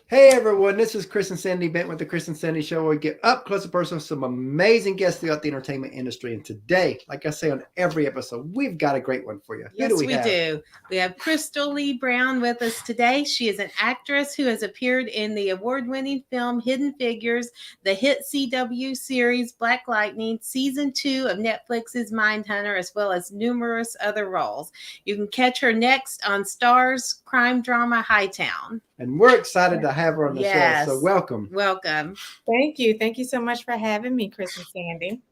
Hey everyone, this is Chris and Sandy Bent with the Chris and Sandy Show, where we get up close and personal with some amazing guests throughout the entertainment industry. And today, like I say on every episode, we've got a great one for you. Yes, Who do we have? do. We have Crystal Lee Brown with us today. She is an actress who has appeared in the award-winning film Hidden Figures, the hit CW series Black Lightning, season 2 of Netflix's Mindhunter, as well as numerous other roles. You can catch her next on Starz crime drama Hightown. And we're excited to have her on the Yes. show. So welcome. Welcome. Thank you. Thank you so much for having me, Chris and Sandy.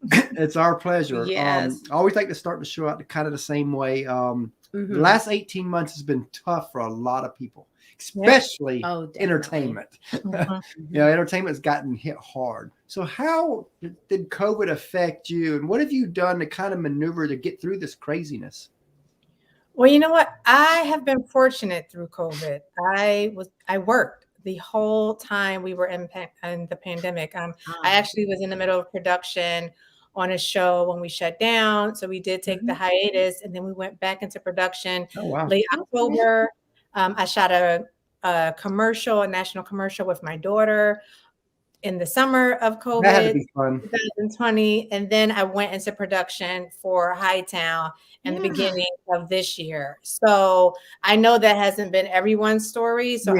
It's our pleasure. Yes. I always like to start the show out kind of the same way. The last 18 months has been tough for a lot of people, especially entertainment. Entertainment's gotten hit hard. So how did COVID affect you? And what have you done to kind of maneuver to get through this craziness? Well, you know what? I have been fortunate through COVID. I worked the whole time we were in the pandemic. I actually was in the middle of production on a show when we shut down. So we did take the hiatus, and then we went back into production late October. I shot a national commercial with my daughter in the summer of COVID, that had to be fun. 2020. And then I went into production for Hightown in the beginning of this year. So I know that hasn't been everyone's story. So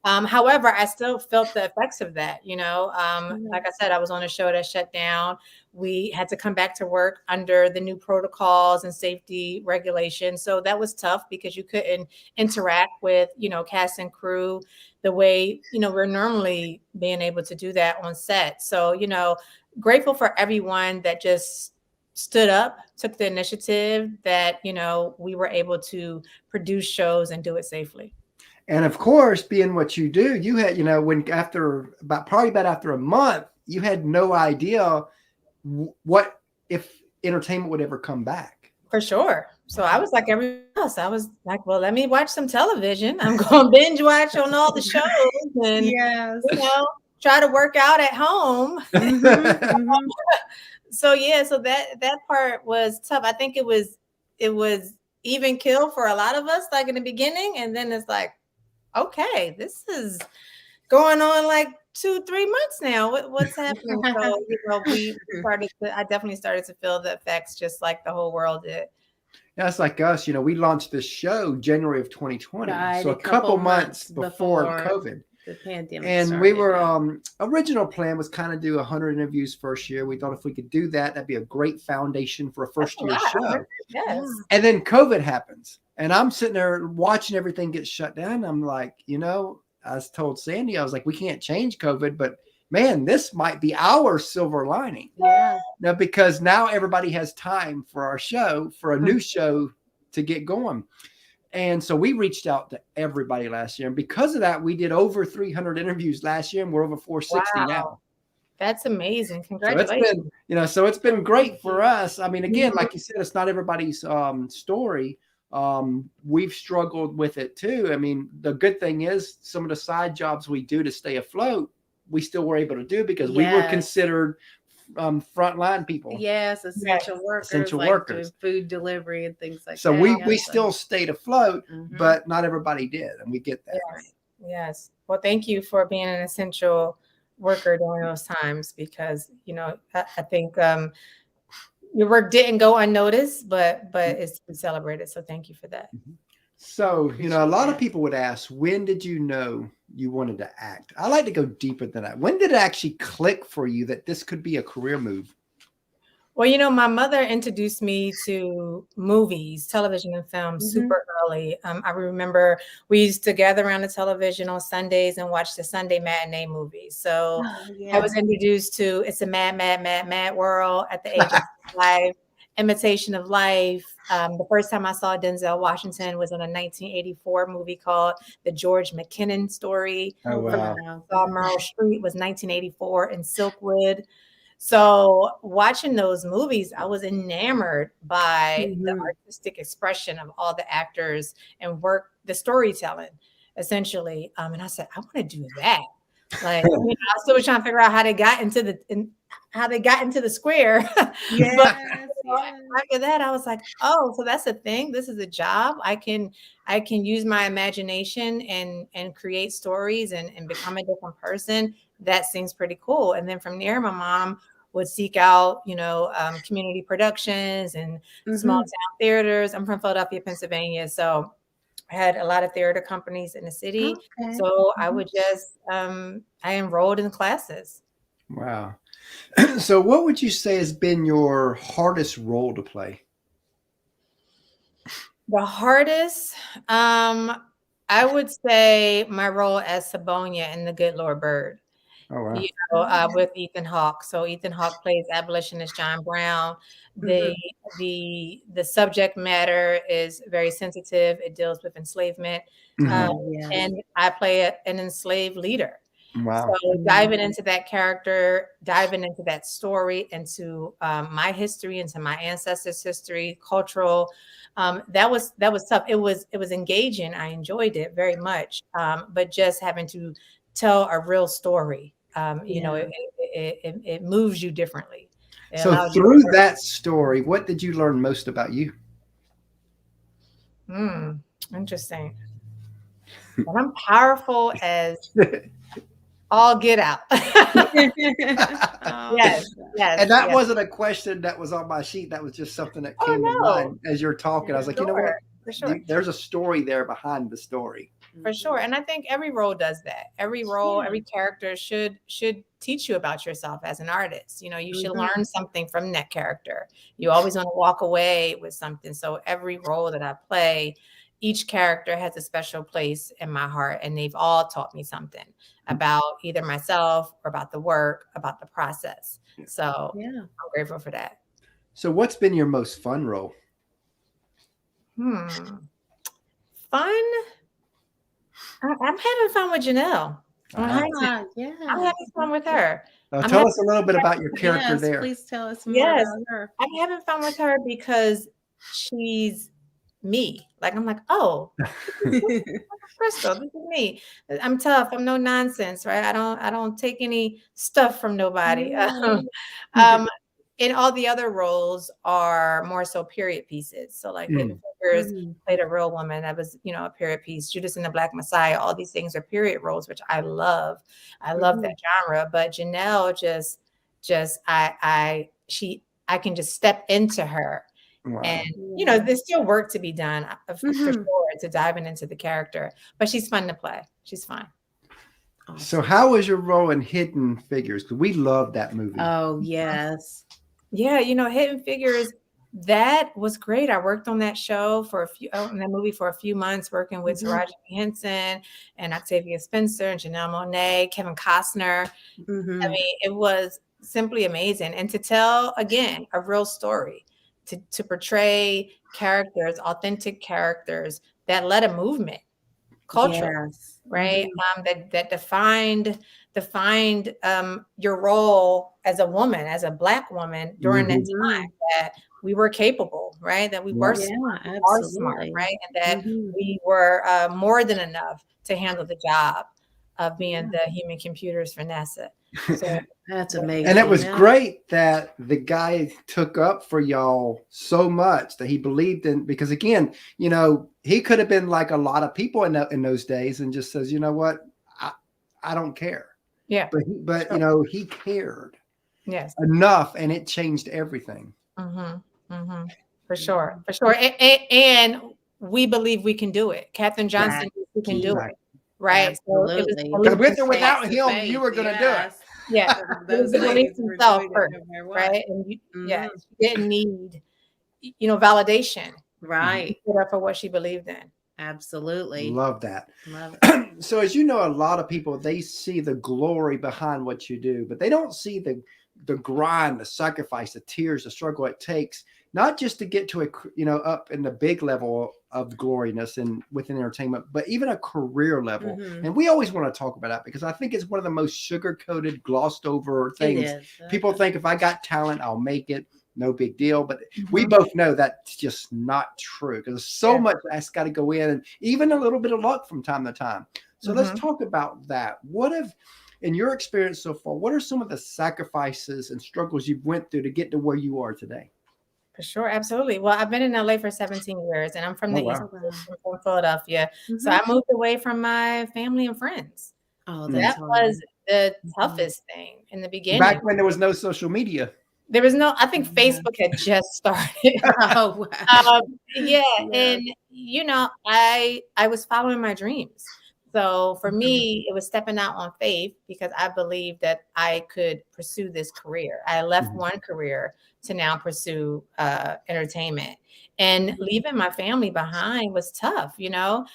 however, I still felt the effects of that. Like I said, I was on a show that shut down. We had to come back to work under the new protocols and safety regulations. So that was tough because you couldn't interact with, cast and crew the way, we're normally being able to do that on set. So, grateful for everyone that just stood up, took the initiative, that, we were able to produce shows and do it safely. And of course, being what you do, you had, after a month, you had no idea what if entertainment would ever come back. For sure. So I was like everyone else. I was like, well, let me watch some television. I'm going to binge watch on all the shows and, try to work out at home. So that part was tough. I think it was even kill for a lot of us, like in the beginning. And then it's like, okay, this is going on like 2-3 months now. What's happening? So, I definitely started to feel the effects just like the whole world did. That's like us. We launched this show January of 2020. So a couple months before COVID. The pandemic and started, we were original plan was kind of do 100 interviews first year. We thought if we could do that, that'd be a great foundation for a first year show. Yes. And then COVID happens, and I'm sitting there watching everything get shut down. I'm like, I told Sandy, I was like, we can't change COVID, but man, this might be our silver lining. Yeah. Now, because now everybody has time for our show, for a new show to get going. And so we reached out to everybody last year. And because of that, we did over 300 interviews last year, and we're over 460 now. That's amazing. Congratulations. So it's been great for us. I mean, again, like you said, it's not everybody's story. We've struggled with it too. I mean, the good thing is some of the side jobs we do to stay afloat, we still were able to do because we were considered frontline people. Yes, essential workers, food delivery and things like that. So we still stayed afloat, but not everybody did, and we get that. Yes. Well, thank you for being an essential worker during those times, because I think your work didn't go unnoticed, but it's been celebrated. So thank you for that. So, a lot of people would ask, when did you know you wanted to act? I like to go deeper than that. When did it actually click for you that this could be a career move? Well, my mother introduced me to movies, television and film super early. I remember we used to gather around the television on Sundays and watch the Sunday matinee movies. So I was introduced to It's a Mad, Mad, Mad, Mad World at the age of 5. Imitation of Life. The first time I saw Denzel Washington was in a 1984 movie called The George McKinnon Story. Oh, wow. Saw Meryl Streep was 1984 in Silkwood. So watching those movies, I was enamored by the artistic expression of all the actors and the storytelling, essentially. And I said, I want to do that. Like, you know, I still was trying to figure out how they got into the square. Yes, But yes. after that, I was like, oh, so that's a thing. This is a job. I can use my imagination and create stories and become a different person. That seems pretty cool. And then from there, my mom would seek out, you know, community productions and small town theaters. I'm from Philadelphia, Pennsylvania, so I had a lot of theater companies in the city. Okay. So I would just I enrolled in classes. Wow. So what would you say has been your hardest role to play? The hardest, I would say my role as Sabonia in The Good Lord Bird. Oh, wow. You know, with Ethan Hawke. So Ethan Hawke plays abolitionist John Brown. The subject matter is very sensitive. It deals with enslavement, and I play an enslaved leader. Wow. So diving into that character, diving into that story, into my history, into my ancestors' history, cultural. That was tough. It was engaging. I enjoyed it very much. But just having to tell a real story, you know, it moves you differently. So through that story, what did you learn most about you? Interesting. And I'm powerful as all get out. Yes. And that wasn't a question that was on my sheet. That was just something that came to mind as you're talking. I was like, you know what? For sure. There's a story there behind the story. For sure. And I think every role does that. Every role, every character should teach you about yourself as an artist. You know, you should learn something from that character. You always want to walk away with something. So every role that I play, each character has a special place in my heart, and they've all taught me something about either myself or about the work, about the process. So I'm grateful for that. So what's been your most fun role? Fun? I'm having fun with Janelle. I'm having fun with her. Tell us a little bit about your character there. Please tell us more about her. I'm having fun with her because she's me. Like, I'm like, oh, Crystal, this is me. I'm tough. I'm no nonsense, right? I don't take any stuff from nobody. And all the other roles are more so period pieces. So like Hidden Figures played a real woman. That was, you know, a period piece. Judas and the Black Messiah. All these things are period roles, which I love. I love that genre. But Janelle I can just step into her. Wow. And, you know, there's still work to be done for sure to diving into the character. But she's fun to play. She's fun. Awesome. So how was your role in Hidden Figures? Because we love that movie. Oh, yes. Yeah, you know, Hidden Figures, that was great. I worked on that show in that movie for a few months, working with Taraji Henson and Octavia Spencer and Janelle Monáe, Kevin Costner. I mean, it was simply amazing. And to tell, again, a real story, to portray characters, authentic characters that led a movement, culture, right? That defined your role as a woman, as a Black woman during that time, that we were capable, right? That we were smart, right? And that we were more than enough to handle the job of being the human computers for NASA. So that's amazing. And it was great that the guy took up for y'all so much that he believed in, because again, you know, he could have been like a lot of people in those days and just says, you know what, I don't care. Yeah. But you know, he cared. Yes. Enough, and it changed everything. For sure. And we believe we can do it. Katherine Johnson, we can do it. Right. Absolutely. So with or without him, you were going to do it. Yeah. Those beliefs himself first, right? And she didn't need, you know, validation. Right. For what she believed in. Absolutely. Love that. Love it. So as you know, a lot of people, they see the glory behind what you do, but they don't see the grind, the sacrifice, the tears, the struggle it takes, not just to get to up in the big level of gloriness and within entertainment, but even a career level. And we always want to talk about that because I think it's one of the most sugar-coated, glossed over things. People think if I got talent, I'll make it. No big deal. But we both know that's just not true because there's so much that's got to go in, and even a little bit of luck from time to time. So let's talk about that. What if, in your experience so far, what are some of the sacrifices and struggles you've went through to get to where you are today? For sure, absolutely. Well, I've been in LA for 17 years, and I'm from the East Coast, from Philadelphia. So I moved away from my family and friends. Oh, that was the toughest thing in the beginning. Back when there was no social media. There was no, I think Facebook had just started. Oh, wow. Yeah. And, you know, I was following my dreams. So for me, it was stepping out on faith because I believed that I could pursue this career. I left one career to now pursue entertainment, and leaving my family behind was tough. You know,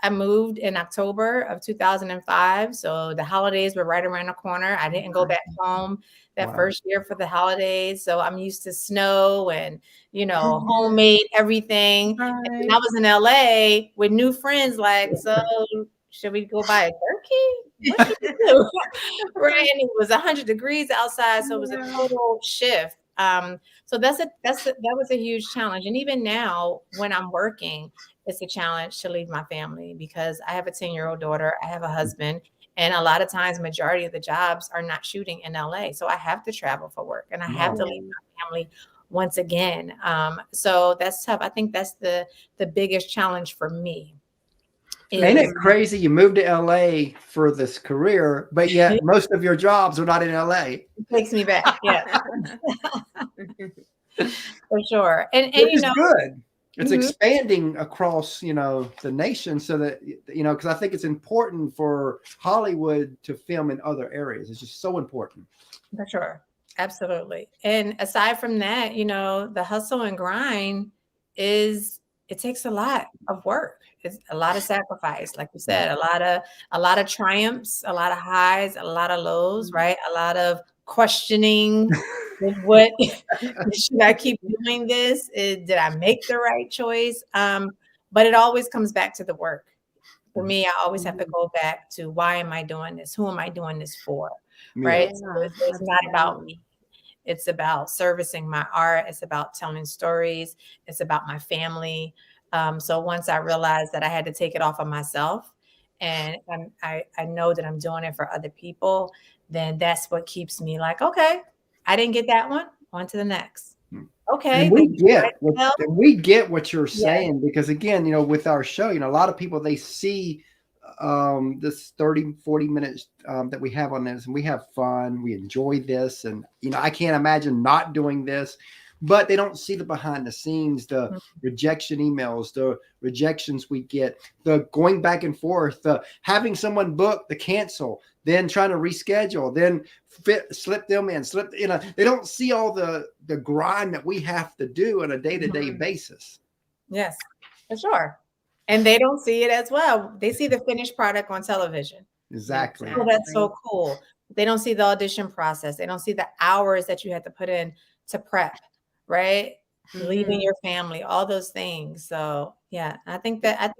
I moved in October of 2005. So the holidays were right around the corner. I didn't go back home that first year for the holidays. So I'm used to snow and, you know, homemade everything. And I was in LA with new friends, like, so should we go buy a turkey? What should we do? Right. And it was 100 degrees outside. So it was a total shift. So that was a huge challenge. And even now when I'm working, it's a challenge to leave my family because I have a 10-year-old daughter. I have a husband. And a lot of times, majority of the jobs are not shooting in LA. So I have to travel for work and I have to leave my family once again. So that's tough. I think that's the biggest challenge for me. Ain't it crazy? You moved to LA for this career, but yet most of your jobs are not in LA. It takes me back. Yeah. For sure. And you know, good. It's expanding across, you know, the nation so that, you know, because I think it's important for Hollywood to film in other areas. It's just so important. For sure. Absolutely. And aside from that, you know, the hustle and grind it takes a lot of work. It's a lot of sacrifice. Like you said, a lot of triumphs, a lot of highs, a lot of lows, right? A lot of questioning. What should I keep doing this? Did I make the right choice? But it always comes back to the work. For me, I always have to go back to why am I doing this? Who am I doing this for? Right? So it's not about me. It's about servicing my art. It's about telling stories. It's about my family. So once I realized that I had to take it off of myself and I know that I'm doing it for other people, then that's what keeps me like, okay, I didn't get that one. On to the next. Okay. And we get what you're saying because again, you know, with our show, you know, a lot of people, they see this 30-40 minutes that we have on this and we have fun, we enjoy this, and you know, I can't imagine not doing this, but they don't see the behind the scenes, the rejection emails, the rejections we get, the going back and forth, the having someone book, the cancel, then trying to reschedule, then slip them in, you know, they don't see all the grind that we have to do on a day-to-day basis. Yes, for sure. And they don't see it as well. They see the finished product on television. Exactly. Oh, that's so cool. They don't see the audition process. They don't see the hours that you had to put in to prep, right? Leaving your family, all those things. So yeah, I think that's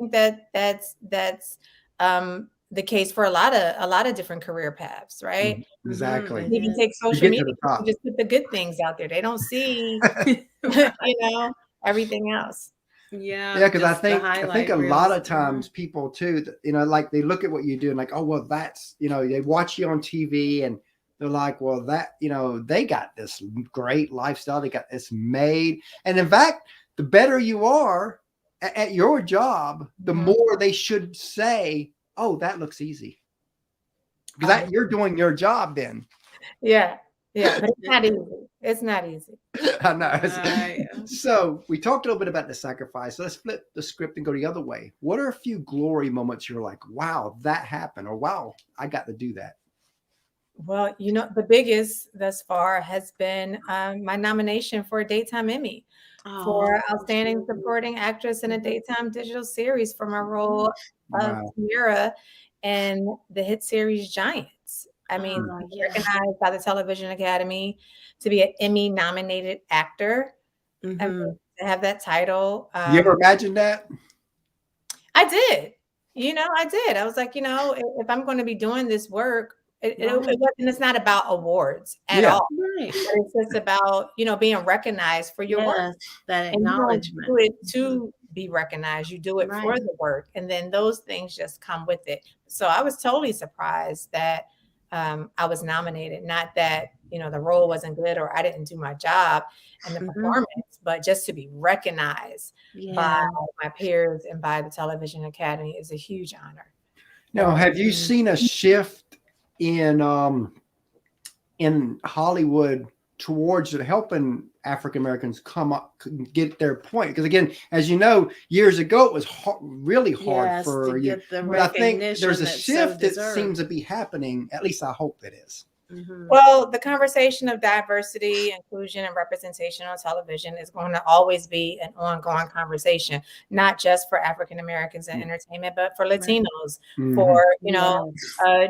the case for a lot of different career paths, right? Exactly. Even take social media, just put the good things out there. They don't see, you know, everything else. Yeah, because I think a lot of times people too, you know, like they look at what you do and like, oh well, that's, you know, they watch you on TV and they're like, well, that, you know, they got this great lifestyle, they got this made, and in fact, the better you are at your job, the more they should say, oh, that looks easy, because you're doing your job then. Yeah, but it's not easy. It's not easy. I know. So we talked a little bit about the sacrifice. So let's flip the script and go the other way. What are a few glory moments you're like, wow, that happened, or wow, I got to do that? Well, you know, the biggest thus far has been my nomination for a Daytime Emmy for Outstanding Supporting Actress in a Daytime Digital Series for my role of Tamara and the hit series Giants. I mean, recognized by the Television Academy to be an Emmy-nominated actor. To have that title. You ever imagined that? I did. You know, I did. I was like, you know, if I'm going to be doing this work, it's not about awards at all. Right. It's just about, you know, being recognized for your work. That acknowledgement. And you don't do it to be recognized. You do it for the work. And then those things just come with it. So I was totally surprised that I was nominated. Not that, the role wasn't good or I didn't do my job and the performance, but just to be recognized by my peers and by the Television Academy is a huge honor. Now, have you seen a shift in Hollywood towards helping African Americans come up, get their point? Because again, as you know, years ago it was really hard for you. But I think there's a shift that seems to be happening. At least I hope it is. Well, the conversation of diversity, inclusion, and representation on television is going to always be an ongoing conversation, not just for African Americans in entertainment, but for Latinos, for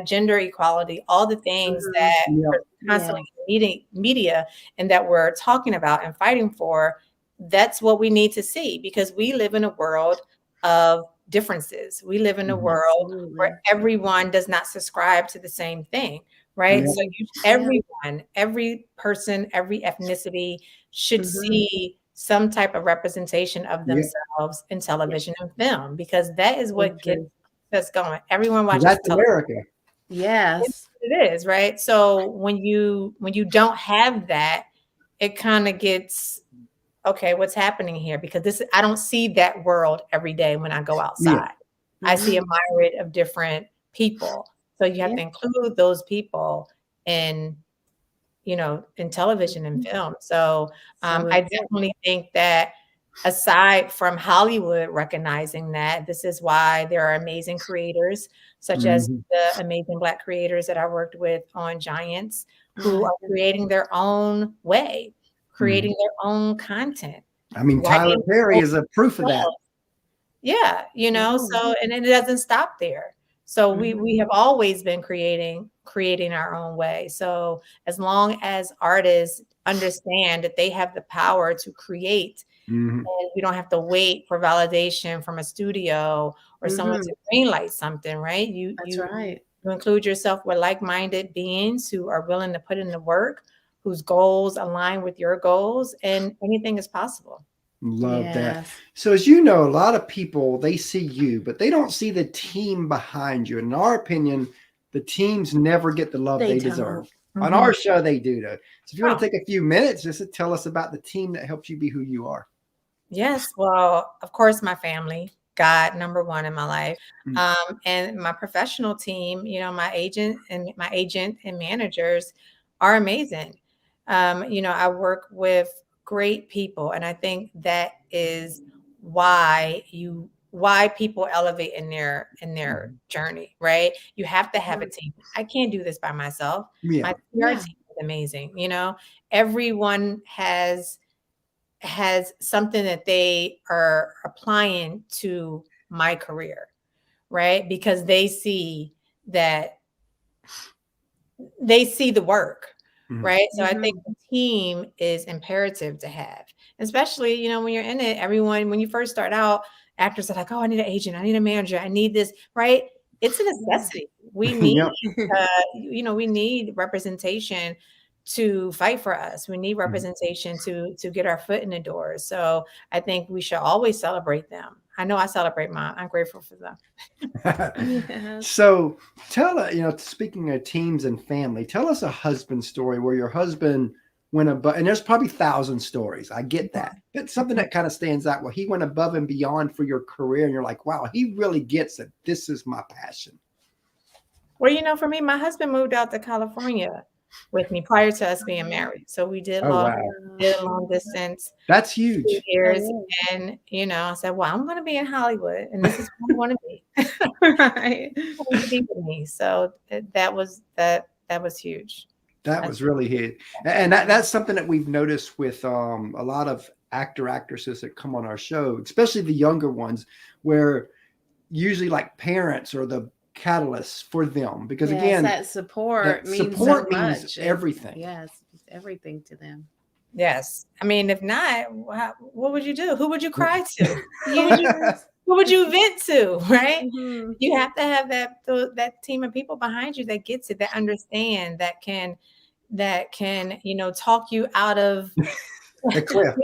gender equality, all the things that we're constantly in media and that we're talking about and fighting for. That's what we need to see, because we live in a world of differences. We live in a world where everyone does not subscribe to the same thing. Right. So everyone, every person, every ethnicity should see some type of representation of themselves in television and film, because that is what gets us going. Everyone watches America. Yes, it is. Right. So when you don't have that, it kind of gets, okay, what's happening here? Because I don't see that world every day when I go outside. I see a myriad of different people. So you have to include those people in television and film. So I definitely think that aside from Hollywood recognizing that, this is why there are amazing creators, such as the amazing Black creators that I worked with on Giants, who are creating their own way, creating their own content. I mean, Tyler Perry is a proof of that. Yeah, so, and it doesn't stop there. So we have always been creating our own way. So as long as artists understand that they have the power to create, and we don't have to wait for validation from a studio or someone to greenlight something, right? You include yourself with like-minded beings who are willing to put in the work, whose goals align with your goals, and anything is possible. Love that. So as you know, a lot of people, they see you, but they don't see the team behind you. In our opinion, the teams never get the love they deserve. On our show, they do though. So if you want to take a few minutes just to tell us about the team that helps you be who you are. Yes. Well, of course, my family, God, number one in my life. And my professional team, my agent and managers are amazing. I work with great people. And I think that is why people elevate in their journey, right? You have to have a team. I can't do this by myself. My PR team is amazing. Everyone has something that they are applying to my career, right? Because they see the work. Right. So I think the team is imperative to have, especially, when you're in it. Everyone, when you first start out, actors are like, oh, I need an agent. I need a manager. I need this. Right. It's a necessity. We need, we need representation to fight for us. We need representation to get our foot in the door. So I think we should always celebrate them. I know I celebrate mine. I'm grateful for them. So tell us, speaking of teams and family, tell us a husband story where your husband went above, and there's probably 1,000 stories. I get that. But something that kind of stands out where he went above and beyond for your career. And you're like, wow, he really gets it. This is my passion. Well, for me, my husband moved out to California with me prior to us being married. So we did long distance. That's huge. 2 years. And, I said, well, I'm going to be in Hollywood and this is where I want to be. Right. So that was huge. That was really huge. And that's something that we've noticed with a lot of actresses that come on our show, especially the younger ones, where usually like parents are the catalyst for them, because again, that support means so much. Everything. Yes, it's everything to them. Yes. I mean, if not, what would you do? Who would you cry to? Who would you vent to? Right. You have to have that team of people behind you that gets it, that understand, that can talk you out of the cliff.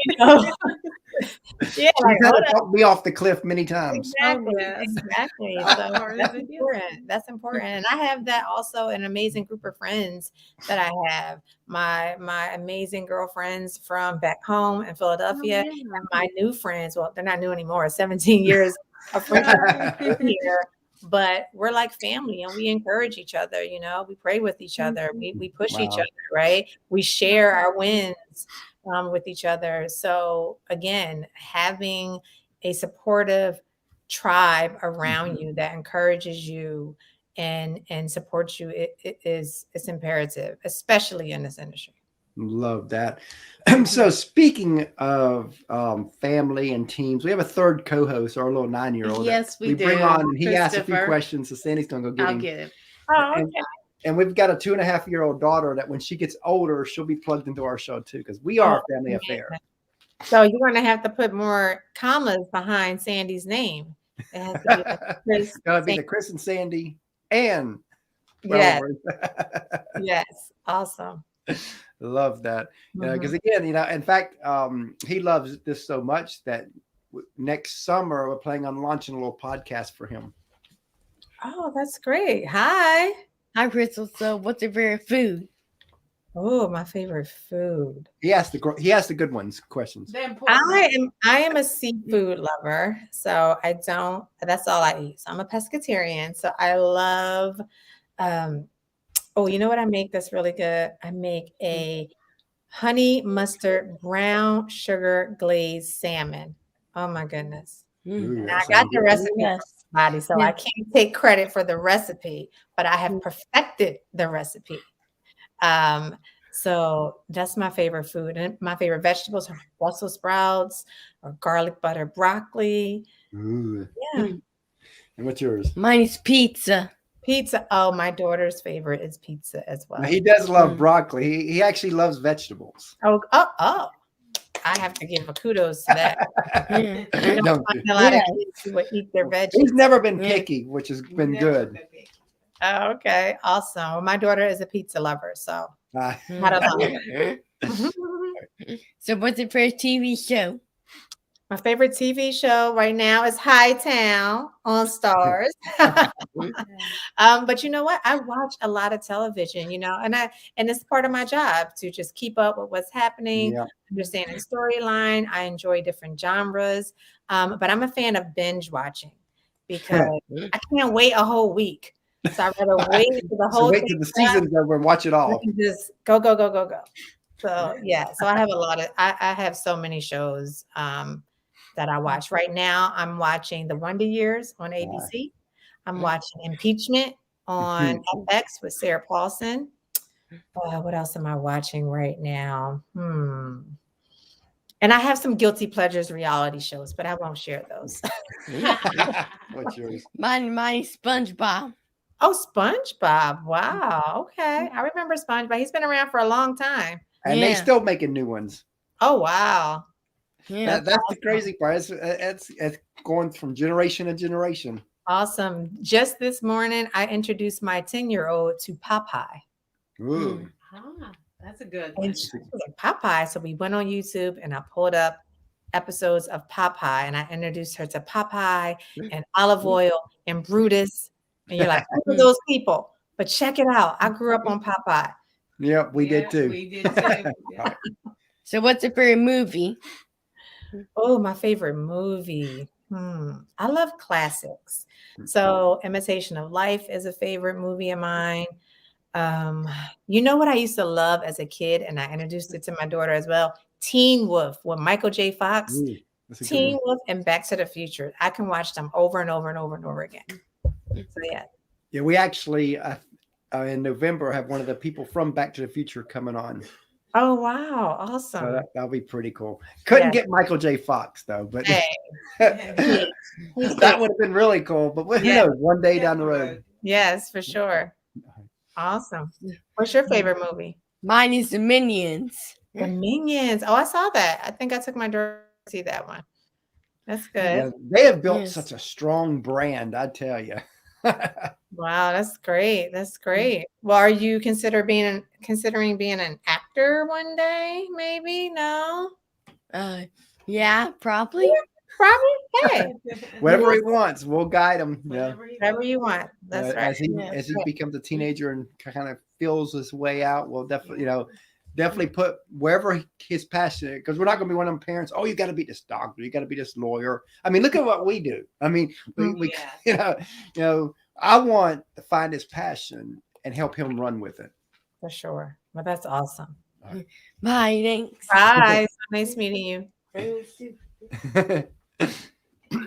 Yeah, She's had to talk me off the cliff many times. Exactly. Oh, yes. Exactly. So that's important. That's important. And I have that also an amazing group of friends that I have. My amazing girlfriends from back home in Philadelphia. Oh, And my new friends. Well, they're not new anymore. 17 years of friendship here. But we're like family and we encourage each other, you know, we pray with each other, we push each other, right? We share our wins with each other. So again, having a supportive tribe around you that encourages you and supports you, it's imperative, especially in this industry. Love that. So speaking of family and teams, we have a third co-host, our little 9-year-old. Yes, we do. Bring on, and he asked a few questions, so Sandy's gonna go get him. I'll get him. Oh, okay. And we've got a 2.5-year-old daughter that when she gets older, she'll be plugged into our show too, because we are a family affair. So you're going to have to put more commas behind Sandy's name. It has to be it's gonna be the Chris and Sandy and yes. Yes, awesome. Love that. Because again, you know, in fact, he loves this so much that next summer we're planning on launching a little podcast for him. Oh, that's great. Hi, Crystal. So, what's your favorite food? Oh, my favorite food. He asked the good ones questions. I am a seafood lover, so that's all I eat. So I'm a pescatarian. So I love. Oh, you know what I make that's really good? I make a honey mustard brown sugar glazed salmon. Oh my goodness. I got the recipe from somebody, so I can't take credit for the recipe, but I have perfected the recipe. So that's my favorite food. And my favorite vegetables are Brussels sprouts or garlic butter broccoli. Ooh. Yeah. And what's yours? Mine is pizza. Pizza. Oh, my daughter's favorite is pizza as well. Now, he does love broccoli. He actually loves vegetables. Oh. I have to give a kudos to that. Don't a lot of kids who would eat their veggies. He's never been picky, which has been good. Oh, okay, awesome. Well, my daughter is a pizza lover, so not a lot. So, what's your favorite TV show? My favorite TV show right now is Hightown on Starz. But you know what? I watch a lot of television, you know, and it's part of my job to just keep up with what's happening, understanding storyline. I enjoy different genres, but I'm a fan of binge watching because I can't wait a whole week. So I'd rather wait for the whole wait till the season's over and watch it all. Just go. So yeah, so I have I have so many shows that I watch. Right now, I'm watching The Wonder Years on ABC. I'm watching Impeachment on FX with Sarah Paulson. What else am I watching right now? And I have some guilty pleasures reality shows, but I won't share those. What's yours? Mine is SpongeBob. Oh, SpongeBob. Wow. Okay. I remember SpongeBob. He's been around for a long time. And they still making new ones. Oh, wow. Yeah, that's the crazy part. It's going from generation to generation. Awesome. Just this morning, I introduced my 10-year-old to Popeye. Ooh. That's a good one. And she was like, Popeye. So we went on YouTube and I pulled up episodes of Popeye and I introduced her to Popeye and Olive Oil and Brutus. And you're like, who are those people? But check it out. I grew up on Popeye. Yep, we did too. We did too. So what's your favorite movie? Oh, my favorite movie. I love classics. So Imitation of Life is a favorite movie of mine. You know what I used to love as a kid, and I introduced it to my daughter as well? Teen Wolf with Michael J. Fox. Teen Wolf and Back to the Future. I can watch them over and over and over and over again. So yeah. Yeah, we actually in November have one of the people from Back to the Future coming on. Oh wow, awesome. So that'll be pretty cool. Couldn't get Michael J. Fox though, but that would have been really cool. But who knows, one day down the road. Yes, for sure. Awesome. What's your favorite movie? Mine is The Minions. The Minions. Oh, I saw that. I think I took my daughter to see that one. That's good. Yeah, they have built such a strong brand, I tell you. Wow, that's great. That's great. Well, are you considering being an actor one day? Maybe no. Yeah, probably. Yeah, probably. Hey, Whatever he wants, we'll guide him. whatever you want. That's right. As he becomes a teenager and kind of feels his way out, we'll definitely, definitely put wherever his passion, because we're not going to be one of them parents. Oh, you got to be this doctor, you got to be this lawyer. I mean, look at what we do. I mean, we I want to find his passion and help him run with it. For sure. Well, that's awesome. Right. Bye. Thanks. Bye. So nice meeting you.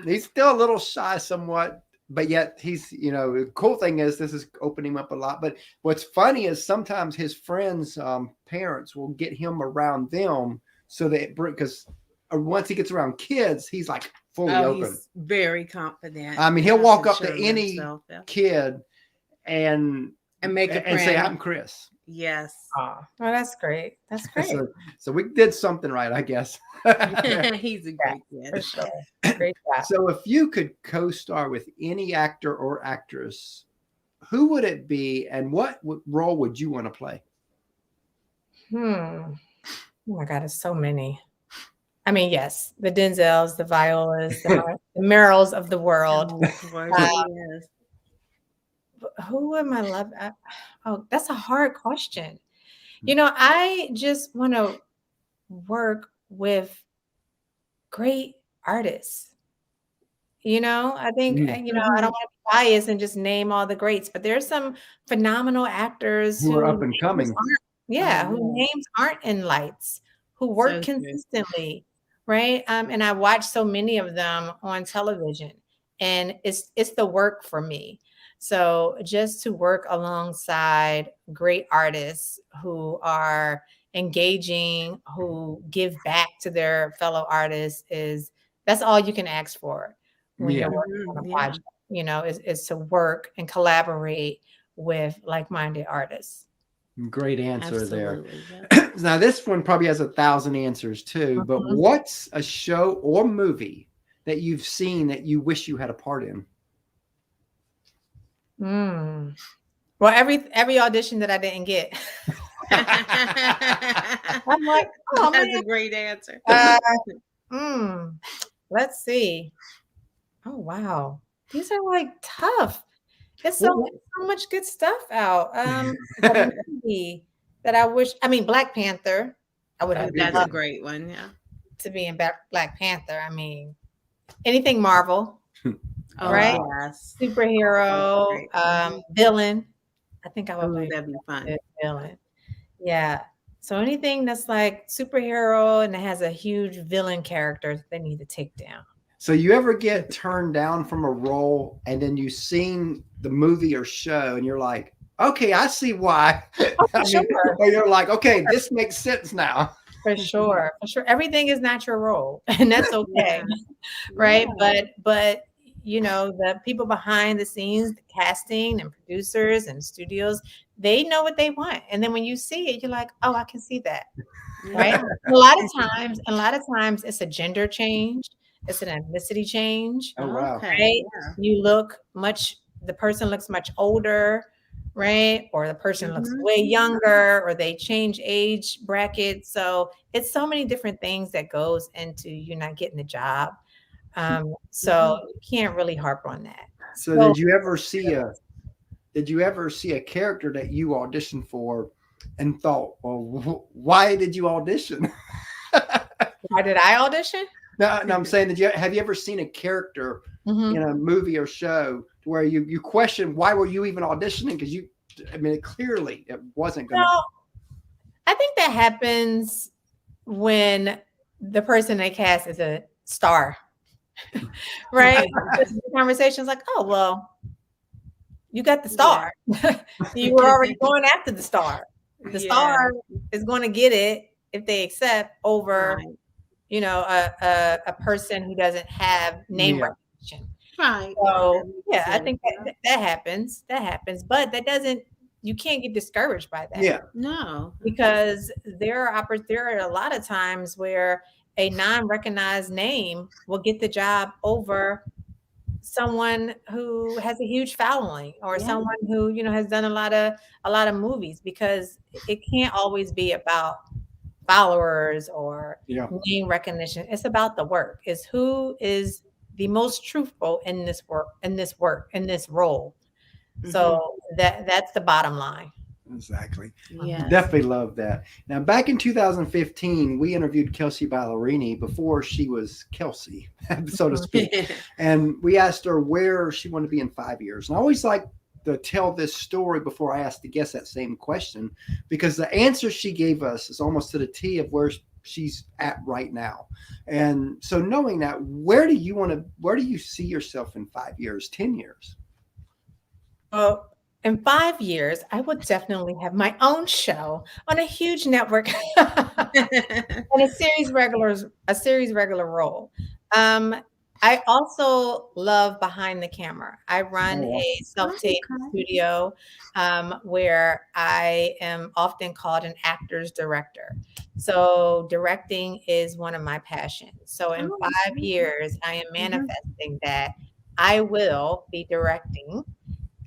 He's still a little shy somewhat, but yet he's, the cool thing is this is opening him up a lot. But what's funny is sometimes his friends' parents will get him around them so that, because once he gets around kids, he's like fully open. He's very confident. I mean, he'll walk up to any kid and make a friend and say, "I'm Chris." Yes. Oh, well, that's great. That's great. So we did something right, I guess. He's a great kid. For sure. Great job. So if you could co-star with any actor or actress, who would it be, and what role would you want to play? Oh my God, it's so many. I mean, yes, the Denzels, the Violas, the Merrills of the world. Yes. Who am I loving? Oh, that's a hard question. I just want to work with great artists. I think, I don't want to be biased and just name all the greats, but there's some phenomenal actors who are up and coming. Whose names aren't in lights, who work consistently, right? And I watch so many of them on television, and it's the work for me. So just to work alongside great artists who are engaging, who give back to their fellow artists, that's all you can ask for when you're working on a project, is to work and collaborate with like-minded artists. Great answer there. Now, this one probably has 1,000 answers too, but what's a show or movie that you've seen that you wish you had a part in? Well, every audition that I didn't get. I'm like, oh, that's a great answer. Let's see. Oh, wow. These are like tough. There's so much good stuff out. The movie that I wish, Black Panther. I would have. That's a great one. Yeah. To be in Black Panther. I mean, anything Marvel. Right? Yes. Superhero, villain. I think I would that'd be fun. Villain. Yeah. So anything that's like superhero and it has a huge villain character they need to take down. So you ever get turned down from a role and then you've seen the movie or show and you're like, okay, I see why. Or you're like, okay, this makes sense now. For sure. Everything is not your role, and that's okay. Right. Yeah. But the people behind the scenes, the casting and producers and studios, they know what they want. And then when you see it, you're like, oh, I can see that. Right. A lot of times it's a gender change. It's an ethnicity change. Oh, wow. Right. Yeah. The person looks much older, right? Or the person looks way younger, or they change age brackets. So it's so many different things that goes into you not getting the job. So you can't really harp on that. So did you ever see a character that you auditioned for and thought, well, why did you audition? Why did I audition? No, I'm saying have you ever seen a character in a movie or show where you question why were you even auditioning? Because clearly it wasn't going to. No, I think that happens when the person they cast is a star. Right? The conversation's like, oh, well, you got the star. You were already going after the star. The star is going to get it if they accept over, a person who doesn't have name recognition. Right. So I think that happens. But that doesn't. You can't get discouraged by that. Yeah. No. Because there are a lot of times where a non-recognized name will get the job over someone who has a huge following or someone who has done a lot of movies, because it can't always be about followers or name recognition. It's about the work. It's who is the most truthful in this role. So that's the bottom line. Exactly. Yes. Definitely love that. Now, back in 2015, we interviewed Kelsey Ballerini before she was Kelsey, so to speak. And we asked her where she wanted to be in 5 years. And I always like to tell this story before I ask the guest that same question, because the answer she gave us is almost to the T of where she's at right now. And so knowing that, where do you see yourself in 5 years, 10 years? Well, in 5 years, I would definitely have my own show on a huge network and a series regular role. I also love behind the camera. I run a self-tape studio where I am often called an actor's director. So directing is one of my passions. So in 5 years, I am manifesting that I will be directing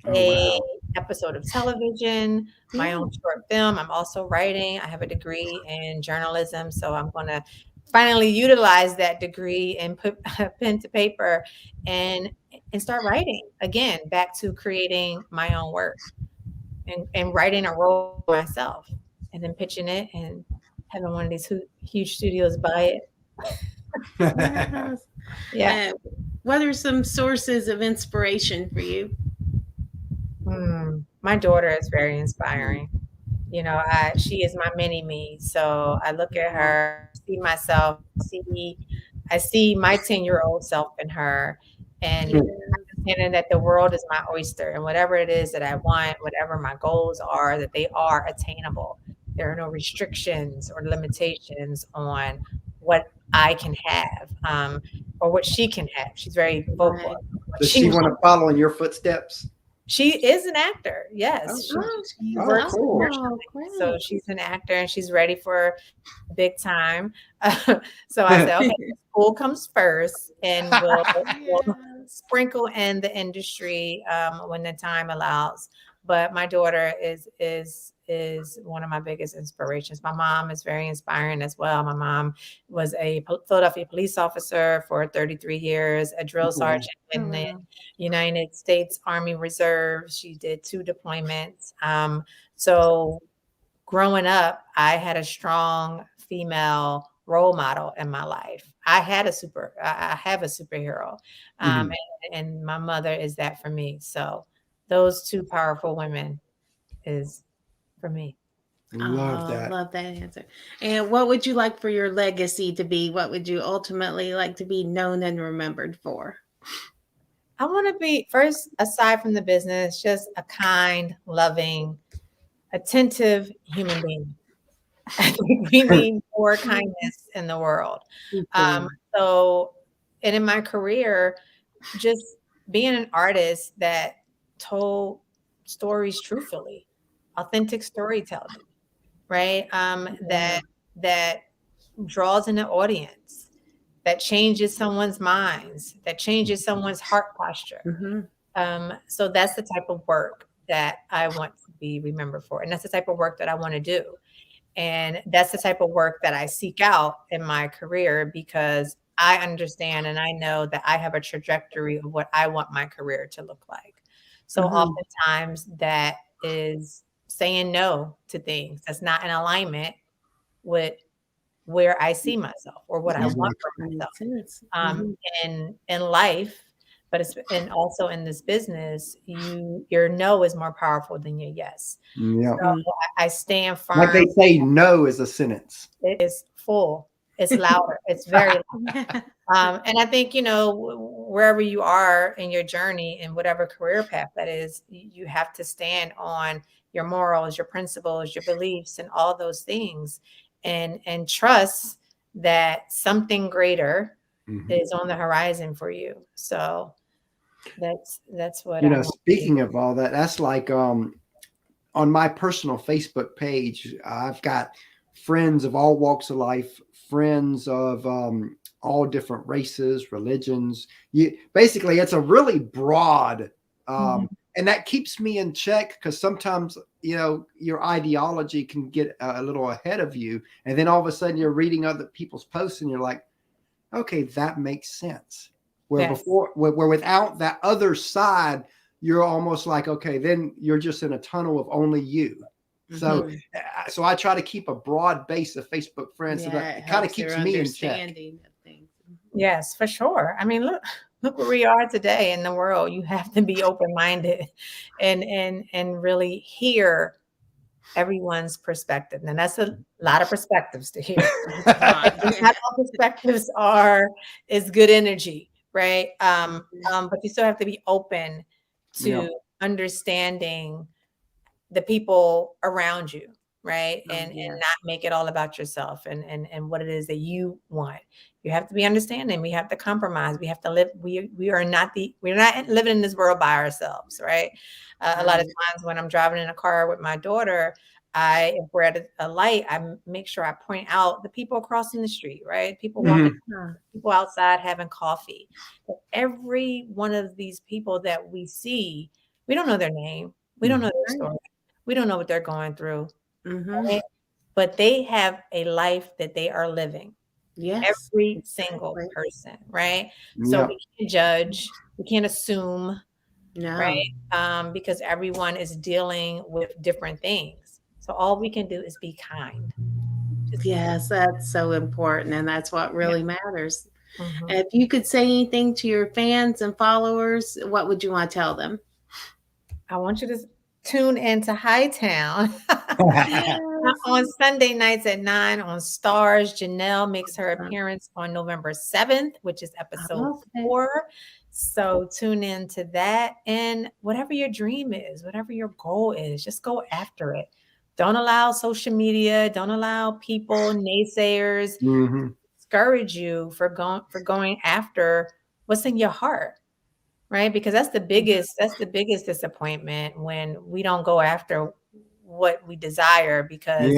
a episode of television, my own short film. I'm also writing. I have a degree in journalism, so I'm going to finally utilize that degree and put pen to paper and start writing again, back to creating my own work and writing a role myself, and then pitching it and having one of these huge studios buy it. Yeah. What are some sources of inspiration for you? My daughter is very inspiring. You know, she is my mini me. So I look at her, see myself, I see my 10-year-old self in her, and understanding that the world is my oyster, and whatever it is that I want, whatever my goals are, that they are attainable. There are no restrictions or limitations on what I can have, or what she can have. She's very vocal. Does she want to follow in your footsteps? She is an actor. Yes. She works cool. So she's an actor and she's ready for big time. So I said, okay, school comes first, and we'll sprinkle in the industry when the time allows. But my daughter is one of my biggest inspirations. My mom is very inspiring as well. My mom was a Philadelphia police officer for 33 years, a drill sergeant in the United States Army Reserve. She did 2 deployments. So growing up, I had a strong female role model in my life. I have a superhero. And my mother is that for me. So those 2 powerful women is for me. Love that. Love that answer. And what would you like for your legacy to be? What would you ultimately like to be known and remembered for? I want to be, first, aside from the business, just a kind, loving, attentive human being. I think we need more kindness in the world. So, and in my career, just being an artist that told stories truthfully, authentic storytelling, right? That draws in the audience, that changes someone's minds, that changes someone's heart posture. So that's the type of work that I want to be remembered for. And that's the type of work that I want to do. And that's the type of work that I seek out in my career, because I understand and I know that I have a trajectory of what I want my career to look like. So oftentimes that is saying no to things that's not in alignment with where I see myself or what I want for myself. In life, and also in this business, your no is more powerful than your yes. So I stand firm. Like they say, no is a sentence. It is full. It's louder. It's very loud. And I think, wherever you are in your journey, in whatever career path that is, you have to stand on your morals, your principles, your beliefs, and all those things, and trust that something greater is on the horizon for you. So that's what speaking of all that, that's like on my personal Facebook page, I've got friends of all walks of life, friends of all different races, religions. Basically, it's a really broad And that keeps me in check, because sometimes, your ideology can get a little ahead of you. And then all of a sudden you're reading other people's posts and you're like, okay, that makes sense. Where before, where without that other side, you're almost like, okay, then you're just in a tunnel of only you. So I try to keep a broad base of Facebook friends, so that it kind of keeps me in check. Yes, for sure. I mean, look where we are today in the world. You have to be open-minded and really hear everyone's perspective. And that's a lot of perspectives to hear. Not all perspectives is good energy, right? But you still have to be open to understanding the people around you, right? And not make it all about yourself and what it is that you want. You have to be understanding. We have to compromise. We have to live. We're not living in this world by ourselves, right? A lot of times when I'm driving in a car with my daughter, if we're at a light, I make sure I point out the people crossing the street, right? People walking, people outside having coffee. But every one of these people that we see, we don't know their name. We don't know their story. We don't know what they're going through, right? But they have a life that they are living. Yes, every single person, right? So we can't judge, we can't assume, right? Because everyone is dealing with different things. So all we can do is be kind. Yes, that's so important, and that's what really matters. If you could say anything to your fans and followers, what would you want to tell them? I want you to tune into Hightown on Sunday nights at 9 on Starz. Janelle makes her appearance on November 7th, which is episode 4. So tune in to that. And whatever your dream is, whatever your goal is, just go after it. Don't allow social media, don't allow people, naysayers, discourage you for going after what's in your heart. Right? Because that's the biggest disappointment, when we don't go after what we desire because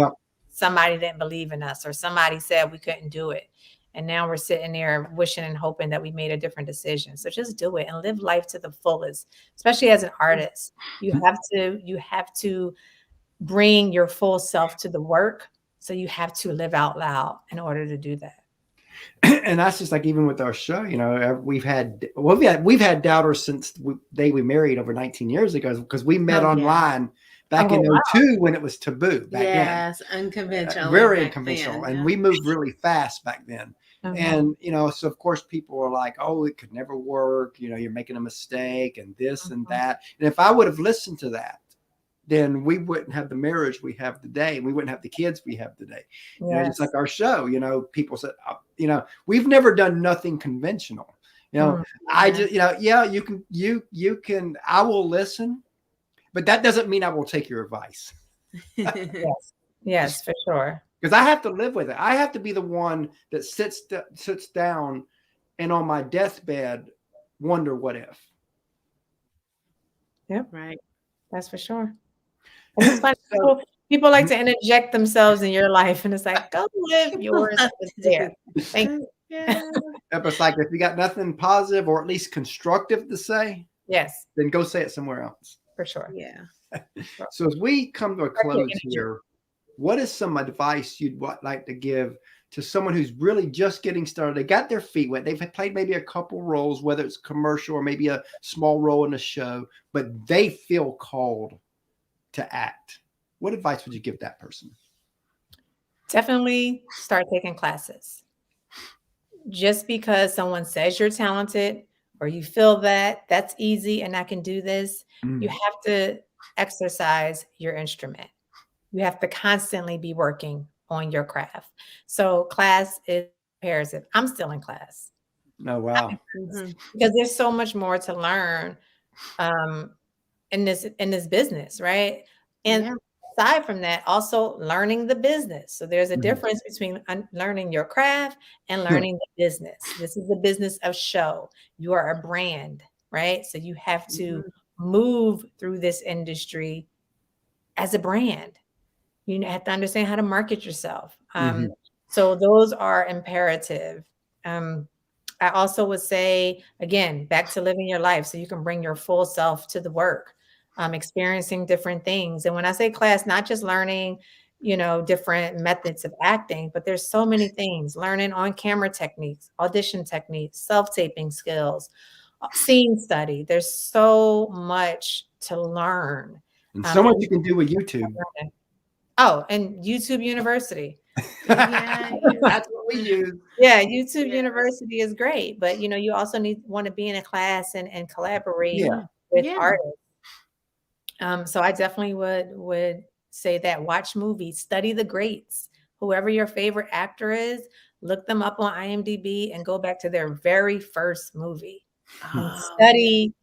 somebody didn't believe in us or somebody said we couldn't do it. And now we're sitting there wishing and hoping that we made a different decision. So just do it and live life to the fullest, especially as an artist. You have to bring your full self to the work. So you have to live out loud in order to do that. And that's just like, even with our show, we've had doubters since the day we married over 19 years ago, because we met online back in 2002 when it was taboo back then. Unconventional. Very unconventional. And we moved really fast back then. And, so of course people were like, oh, it could never work. You're making a mistake and this and that. And if I would have listened to that, then we wouldn't have the marriage we have today. We wouldn't have the kids we have today. Just like our show, people said, we've never done nothing conventional. I just, you can, I will listen, but that doesn't mean I will take your advice. Yes, for sure. Because I have to live with it. I have to be the one that sits down and on my deathbed wonder what if. Yep. Right. That's for sure. It's funny. People like to interject themselves in your life, and it's like, go live yours there. Thank you. It's like, if you got nothing positive or at least constructive to say, then go say it somewhere else. For sure. Yeah. So as we come to a close here, what is some advice you'd like to give to someone who's really just getting started? They got their feet wet. They've played maybe a couple roles, whether it's commercial or maybe a small role in a show, but they feel called to act. What advice would you give that person? Definitely start taking classes. Just because someone says you're talented or you feel that that's easy and I can do this, you have to exercise your instrument. You have to constantly be working on your craft. So class is imperative. I'm still in class. Oh, wow. Because there's so much more to learn in this business, right? And aside from that, also learning the business. So there's a difference between learning your craft and learning the business. This is the business of show. You are a brand, right? So you have to move through this industry as a brand. You have to understand how to market yourself. So those are imperative. I also would say, again, back to living your life so you can bring your full self to the work. experiencing different things. And when I say class, not just learning, different methods of acting, but there's so many things, learning on camera techniques, audition techniques, self-taping skills, scene study. There's so much to learn. And so much you can do with YouTube. Oh, and YouTube University. Yeah, that's what we use. Yeah, YouTube University is great, but you also want to be in a class and collaborate with artists. So I definitely would say that watch movies, study the greats, whoever your favorite actor is, look them up on IMDb and go back to their very first movie. Study.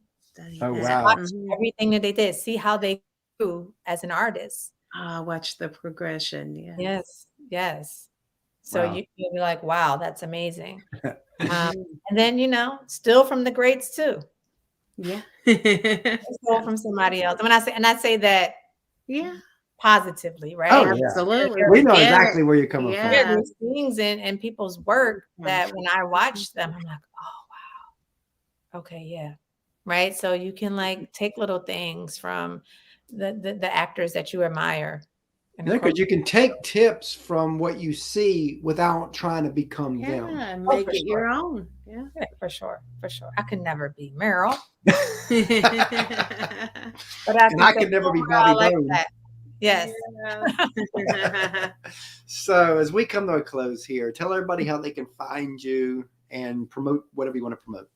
Oh, wow. Watch everything that they did. See how they grew as an artist. Watch the progression. Yes. So you'll be like, wow, that's amazing. And then, steal from the greats too. Yeah. Steal from somebody else. When I say that positively, right? Oh, yeah. Absolutely. We know exactly where you're coming from. There's things in people's work that when I watch them, I'm like, oh wow. Okay, yeah. Right. So you can take little things from the actors that you admire. Because you can take tips from what you see without trying to become them. And make it your own. Yeah, for sure. I could never be Meryl. But I could never be Bobby Bone. Yes. So as we come to a close here, tell everybody how they can find you and promote whatever you want to promote.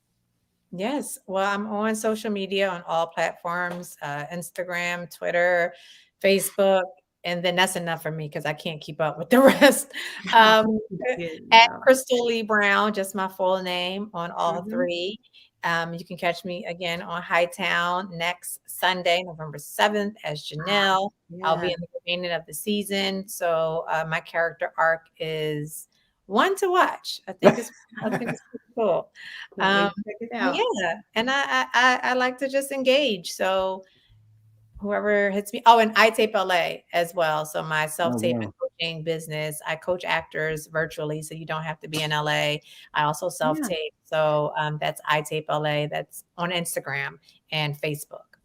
Yes. Well, I'm on social media on all platforms, Instagram, Twitter, Facebook. And then that's enough for me because I can't keep up with the rest. At Crystal Lee Brown, just my full name on all three. You can catch me again on Hightown next Sunday, November 7th as Janelle. I'll be in the remaining of the season. So my character arc is one to watch. I think it's pretty cool. Check it out. Yeah. And I like to just engage. So whoever hits me. Oh, and I tape LA as well. So my self-tape and coaching business, I coach actors virtually. So you don't have to be in LA. I also self-tape. So that's I tape LA. That's on Instagram and Facebook.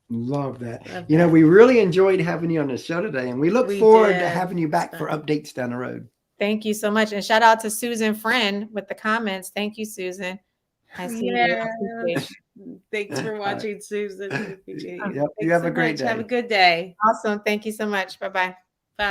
Love that. We really enjoyed having you on the show today. And we look forward to having you back for updates down the road. Thank you so much. And shout out to Susan Friend with the comments. Thank you, Susan. I see you. Thanks for watching, Susan. You have a great day. Have a good day. Awesome. Thank you so much. Bye-bye. Bye.